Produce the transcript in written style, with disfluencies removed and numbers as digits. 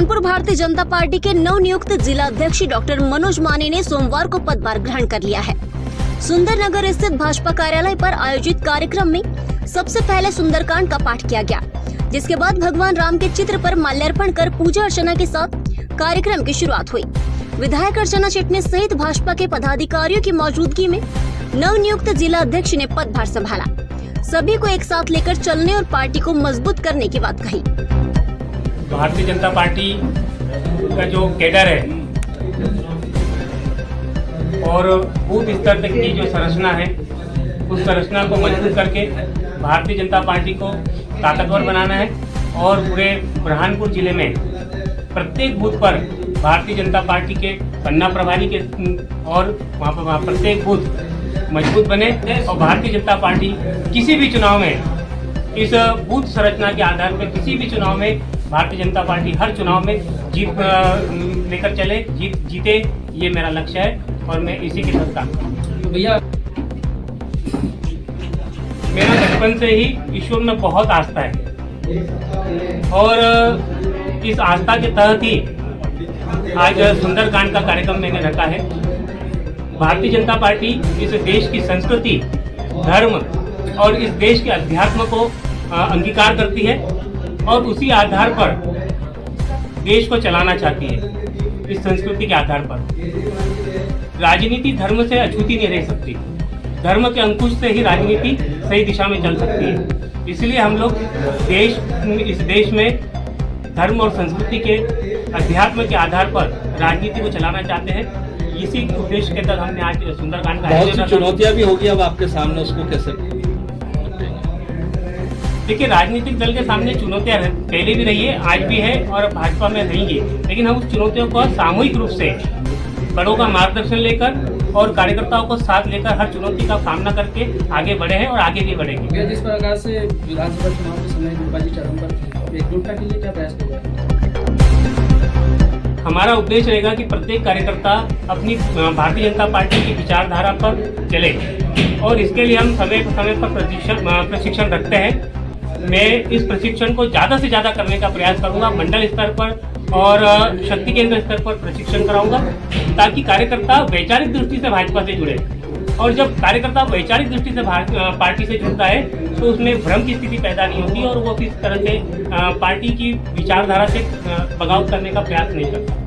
Jaunpur Bharatiya Janata party के नवनियुक्त जिला अध्यक्ष डॉक्टर मनोज माने ने सोमवार को पदभार ग्रहण कर लिया है। सुंदरनगर स्थित भाजपा कार्यालय पर आयोजित कार्यक्रम में सबसे पहले सुंदरकांड का पाठ किया गया, जिसके बाद भगवान राम के चित्र पर माल्यार्पण कर पूजा अर्चना के साथ कार्यक्रम की शुरुआत हुई। विधायक अर्चना चिटनीस सहित भाजपा के पदाधिकारियों की मौजूदगी में नवनियुक्त जिला अध्यक्ष ने पदभार संभाला। सभी को एक साथ लेकर चलने और पार्टी को मजबूत करने की बात कही। भारतीय जनता पार्टी का जो कैडर है और बूथ स्तर तक की जो संरचना है, उस संरचना को मजबूत करके भारतीय जनता पार्टी को ताकतवर बनाना है और पूरे बुरहानपुर जिले में प्रत्येक बूथ पर भारतीय जनता पार्टी के पन्ना प्रभारी के और वहाँ पर प्रत्येक बूथ मजबूत बने और भारतीय जनता पार्टी किसी भी चुनाव में इस बूथ संरचना के आधार पर किसी भी चुनाव में भारतीय जनता पार्टी हर चुनाव में जीत लेकर चले, जीते, ये मेरा लक्ष्य है और मैं इसी के साथ काम करूँगा। भैया, मेरा बचपन से ही ईश्वर में बहुत आस्था है और इस आस्था के तहत ही आज सुंदरकांड का कार्यक्रम मैंने रखा है। भारतीय जनता पार्टी इस देश की संस्कृति, धर्म और इस देश के अध्यात्म को अंगीकार करती है और उसी आधार पर देश को चलाना चाहती है। इस संस्कृति के आधार पर राजनीति धर्म से अछूती नहीं रह सकती। धर्म के अंकुश से ही राजनीति सही दिशा में चल सकती है। इसलिए हम लोग इस देश में धर्म और संस्कृति के अध्यात्म के आधार पर राजनीति को चलाना चाहते हैं। इसी उद्देश्य के तहत हमने आज सुंदरकांड का बहुत सी चुनौतियां भी होगी अब आपके सामने, उसको कैसे? देखिए, राजनीतिक दल के सामने चुनौतियां पहले भी रही है, आज भी है और भाजपा में रहेंगी, लेकिन हम उस चुनौतियों को सामूहिक रूप से बड़ों का मार्गदर्शन लेकर और कार्यकर्ताओं को साथ लेकर हर चुनौती का सामना करके आगे बढ़े हैं और आगे भी बढ़ेंगे। जिस प्रकार से विधानसभा चुनाव के समय निर्वाचित चरण पर एकजुटता के लिए क्या प्रयास करेगा? हमारा उद्देश्य रहेगा कि प्रत्येक कार्यकर्ता अपनी भारतीय जनता पार्टी की विचारधारा पर चले और इसके लिए हम समय पर प्रशिक्षण रखते हैं। मैं इस प्रशिक्षण को ज़्यादा से ज़्यादा करने का प्रयास करूंगा। मंडल स्तर पर और शक्ति केंद्र स्तर पर प्रशिक्षण कराऊंगा ताकि कार्यकर्ता वैचारिक दृष्टि से भाजपा से जुड़े और जब कार्यकर्ता वैचारिक दृष्टि से पार्टी से जुड़ता है तो उसमें भ्रम की स्थिति पैदा नहीं होती और वो किस तरह से पार्टी की विचारधारा से बगावत करने का प्रयास नहीं करता।